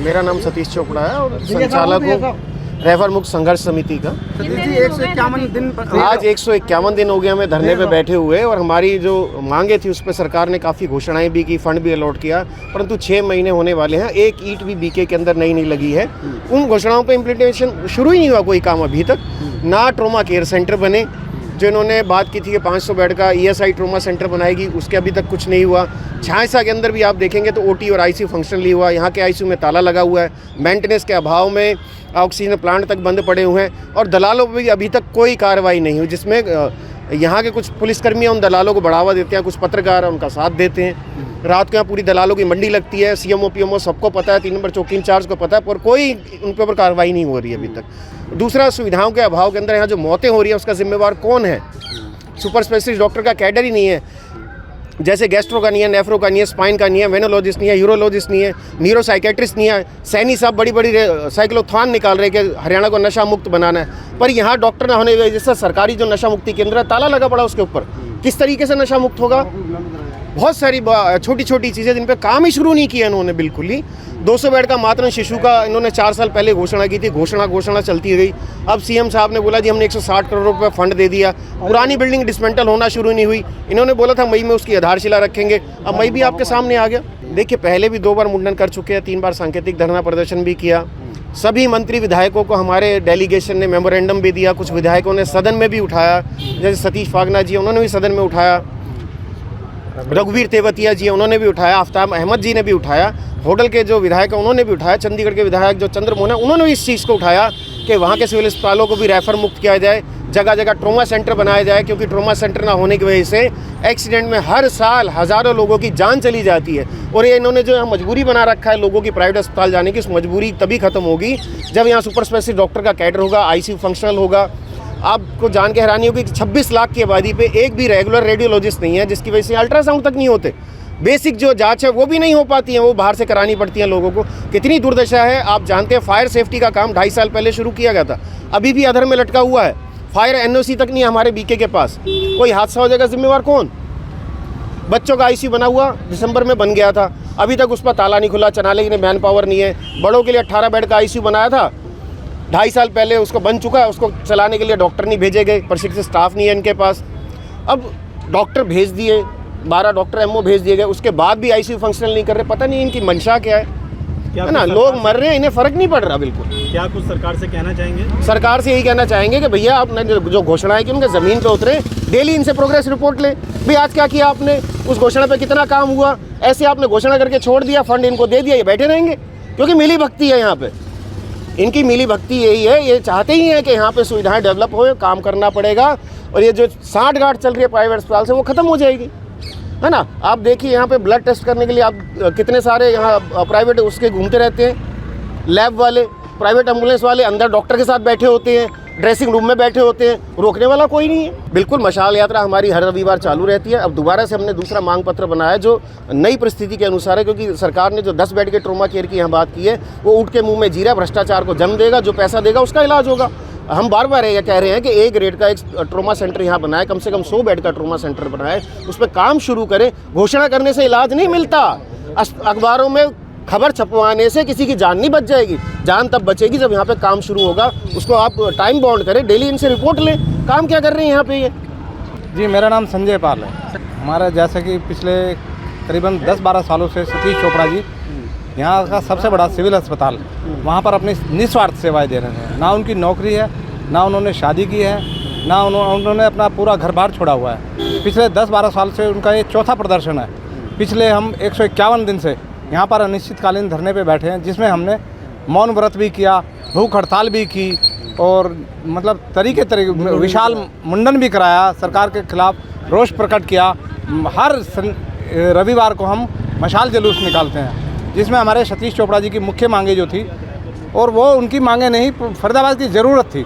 मेरा नाम सतीश चोपड़ा है और संचालक हूँ रैफर मुक्त संघर्ष समिति का। जी 151 दिन आज 151 दिन हो गए हमें धरने पे बैठे हुए और हमारी जो मांगे थी उस पर सरकार ने काफ़ी घोषणाएं भी की, फंड भी अलॉट किया, परंतु 6 महीने होने वाले हैं, एक ईंट भी बीके के अंदर नई नहीं लगी है। उन घोषणाओं पे इम्प्लीमेंटेशन शुरू ही नहीं हुआ कोई काम अभी तक। ना ट्रोमा केयर सेंटर बने, जो इन्होंने बात की थी कि 500 बेड का ESI ट्रोमा सेंटर बनाएगी, उसके अभी तक कुछ नहीं हुआ। झांसा के अंदर भी आप देखेंगे तो OT और ICU फंक्शन नहीं हुआ। यहाँ के ICU में ताला लगा हुआ है, मेंटेनेंस के अभाव में ऑक्सीजन प्लांट तक बंद पड़े हुए हैं और दलालों पर भी अभी तक कोई कार्रवाई नहीं हुई, जिसमें यहाँ के कुछ पुलिसकर्मी उन दलालों को बढ़ावा देते हैं, कुछ पत्रकार उनका साथ देते हैं। रात को यहाँ पूरी दलालों की मंडी लगती है, CMO PMO सबको पता है, 3 नंबर चौकी इंचार्ज को पता है, पर कोई उनके ऊपर कार्रवाई नहीं हो रही है अभी तक। दूसरा, सुविधाओं के अभाव के अंदर यहाँ जो मौतें हो रही है उसका जिम्मेवार कौन है? सुपर स्पेशलिस्ट डॉक्टर का कैडर ही नहीं है। जैसे गैस्ट्रो का नहीं है, नेफ्रो का नहीं है, स्पाइन का नहीं है, वेनोलॉजिस्ट नहीं है, यूरोलॉजिस्ट नहीं है, न्यूरो साइकेट्रिस्ट नहीं है। सैनी साहब बड़ी बड़ी साइक्लोथॉन निकाल रहे कि हरियाणा को नशा मुक्त बनाना है, पर यहाँ डॉक्टर ना होने की वजह से सरकारी जो नशा मुक्ति केंद्र है ताला लगा पड़ा उसके ऊपर। किस तरीके से नशा मुक्त होगा? बहुत सारी छोटी छोटी चीज़ें जिन पे काम ही शुरू नहीं किया इन्होंने बिल्कुल ही। 200 बेड का मातृ शिशु का इन्होंने 4 साल पहले घोषणा की थी, घोषणा चलती गई। अब CM साहब ने बोला जी हमने 160 करोड़ रुपए फंड दे दिया, पुरानी बिल्डिंग डिसमेंटल होना शुरू नहीं हुई। इन्होंने बोला था मई में उसकी आधारशिला रखेंगे, अब मई भी आपके सामने आ गया। देखिए, पहले भी 2 बार मुंडन कर चुके हैं, 3 बार सांकेतिक धरना प्रदर्शन भी किया। सभी मंत्री विधायकों को हमारे डेलीगेशन ने मेमोरेंडम भी दिया, कुछ विधायकों ने सदन में भी उठाया, जैसे सतीश फागना जी उन्होंने भी सदन में उठाया, रघुवीर तेवतिया जी उन्होंने भी उठाया, आफ्ताब अहमद जी ने भी उठाया, होटल के जो विधायक हैं उन्होंने भी उठाया, चंडीगढ़ के विधायक जो चंद्रमोहन है उन्होंने भी इस चीज़ को उठाया कि वहाँ के सिविल अस्पतालों को भी रेफर मुक्त किया जाए, जगह जगह ट्रोमा सेंटर बनाया जाए, क्योंकि ट्रोमा सेंटर ना होने की वजह से एक्सीडेंट में हर साल हज़ारों लोगों की जान चली जाती है। और ये इन्होंने जो मजबूरी बना रखा है लोगों की प्राइवेट अस्पताल जाने की, उस मजबूरी तभी खत्म होगी जब यहाँ सुपर स्पेशलिस्ट डॉक्टर का कैडर होगा, ICU फंक्शनल होगा। आपको जान के हैरानी होगी कि 26 लाख की आबादी पे एक भी रेगुलर रेडियोलॉजिस्ट नहीं है, जिसकी वजह से अल्ट्रासाउंड तक नहीं होते। बेसिक जो जांच है वो भी नहीं हो पाती है, वो बाहर से करानी पड़ती है लोगों को। कितनी दुर्दशा है आप जानते हैं। फायर सेफ्टी का काम 2.5 साल पहले शुरू किया गया था, अभी भी अधर में लटका हुआ है। फायर NOC तक नहीं है हमारे BK के पास। कोई हादसा हो जाएगा जिम्मेवार कौन? बच्चों का ICU बना हुआ दिसंबर में बन गया था, अभी तक उस पर ताला नहीं खुला, चनाले की मैन पावर नहीं है। बड़ों के लिए 18 बेड का ICU बनाया था 2.5 साल पहले, उसको बन चुका है, उसको चलाने के लिए डॉक्टर नहीं भेजे गए, प्रशिक्षित स्टाफ नहीं है इनके पास। अब डॉक्टर भेज दिए, 12 डॉक्टर MO भेज दिए गए, उसके बाद भी ICU फंक्शनल नहीं कर रहे। पता नहीं इनकी मंशा क्या है ना। लोग मर रहे हैं, इन्हें फ़र्क नहीं पड़ रहा बिल्कुल। क्या कुछ सरकार से कहना चाहेंगे? सरकार से यही कहना चाहेंगे कि भैया आपने जो घोषणाएं की उनके ज़मीन पे उतरे, डेली इनसे प्रोग्रेस रिपोर्ट ले। भाई आज क्या किया आपने, उस घोषणा पे कितना काम हुआ? ऐसे आपने घोषणा करके छोड़ दिया, फंड इनको दे दिया, ये बैठे रहेंगे? क्योंकि मिली भक्ति है यहाँ पे, इनकी मिली भक्ति यही है। ये चाहते ही हैं कि यहाँ पे सुविधाएं डेवलप हो, काम करना पड़ेगा और ये जो सांठगांठ चल रही है प्राइवेट अस्पताल से वो ख़त्म हो जाएगी, है ना। आप देखिए यहाँ पे ब्लड टेस्ट करने के लिए आप कितने सारे यहाँ प्राइवेट उसके घूमते रहते हैं, लैब वाले, प्राइवेट एम्बुलेंस वाले अंदर डॉक्टर के साथ बैठे होते हैं, ड्रेसिंग रूम में बैठे होते हैं, रोकने वाला कोई नहीं है। बिल्कुल मशाल यात्रा हमारी हर रविवार चालू रहती है। अब दोबारा से हमने दूसरा मांग पत्र बनाया जो नई परिस्थिति के अनुसार है, क्योंकि सरकार ने जो 10 बेड के ट्रोमा केयर की यहाँ बात की है वो ऊँट के मुँह में जीरा, भ्रष्टाचार को जन्म देगा। जो पैसा देगा उसका इलाज होगा। हम बार बार ये कह रहे हैं कि A ग्रेड का एक ट्रोमा सेंटर यहाँ बनाए, कम से कम 100 बेड का ट्रोमा सेंटर बनाए, उस पर काम शुरू करें। घोषणा करने से इलाज नहीं मिलता, अखबारों में खबर छपवाने से किसी की जान नहीं बच जाएगी। जान तब बचेगी जब यहाँ पे काम शुरू होगा। उसको आप टाइम बाउंड करें, डेली इनसे रिपोर्ट लें, काम क्या कर रहे हैं यहाँ पे ये। जी, मेरा नाम संजय पाल है। हमारा जैसा कि पिछले करीबन 10-12 सालों से सतीश चोपड़ा जी यहाँ का सबसे बड़ा सिविल अस्पताल, वहाँ पर अपनी निस्वार्थ सेवाएं दे रहे हैं। ना उनकी नौकरी है, ना उन्होंने शादी की है, ना उन्होंने अपना पूरा घर बार छोड़ा हुआ है। पिछले 10-12 साल से उनका ये चौथा प्रदर्शन है। पिछले हम 151 दिन से यहाँ पर अनिश्चितकालीन धरने पे बैठे हैं, जिसमें हमने मौन व्रत भी किया, भूख हड़ताल भी की और मतलब तरीके विशाल मुंडन भी कराया, सरकार के खिलाफ रोष प्रकट किया। हर रविवार को हम मशाल जुलूस निकालते हैं, जिसमें हमारे सतीश चोपड़ा जी की मुख्य मांगे जो थी, और वो उनकी मांगे नहीं, फरीदाबाद की ज़रूरत थी।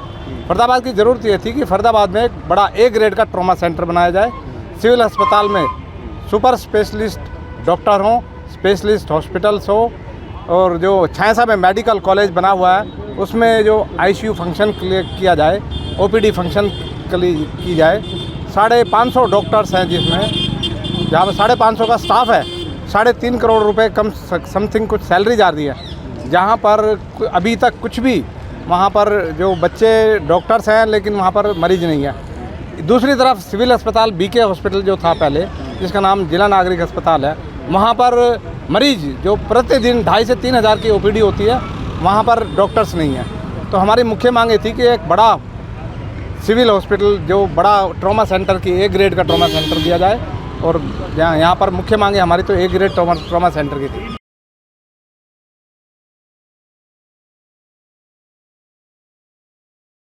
फरीदाबाद की ज़रूरत ये थी कि फरीदाबाद में एक बड़ा A ग्रेड का ट्रोमा सेंटर बनाया जाए, सिविल अस्पताल में सुपर स्पेशलिस्ट डॉक्टर हों, स्पेशलिस्ट हॉस्पिटल्स हो, और जो झांसा में मेडिकल कॉलेज बना हुआ है उसमें जो ICU फंक्शन किया जाए, OPD फंक्शन की जाए। 550 डॉक्टर्स हैं, जिसमें जहाँ पर 550 का स्टाफ है, 3.5 करोड़ रुपए कम समथिंग कुछ सैलरी जा रही है। जहाँ पर अभी तक कुछ भी वहाँ पर जो बच्चे डॉक्टर्स हैं लेकिन वहाँ पर मरीज नहीं है। दूसरी तरफ सिविल अस्पताल बीके हॉस्पिटल जो था पहले, जिसका नाम जिला नागरिक अस्पताल है, वहाँ पर मरीज जो प्रतिदिन 2,500 से 3,000 की ओपीडी होती है, वहाँ पर डॉक्टर्स नहीं है। तो हमारी मुख्य मांग ये थी कि एक बड़ा सिविल हॉस्पिटल जो बड़ा ट्रॉमा सेंटर की A ग्रेड का ट्रॉमा सेंटर दिया जाए, और यहाँ पर मुख्य मांगे हमारी तो A ग्रेड ट्रॉमा सेंटर की थी।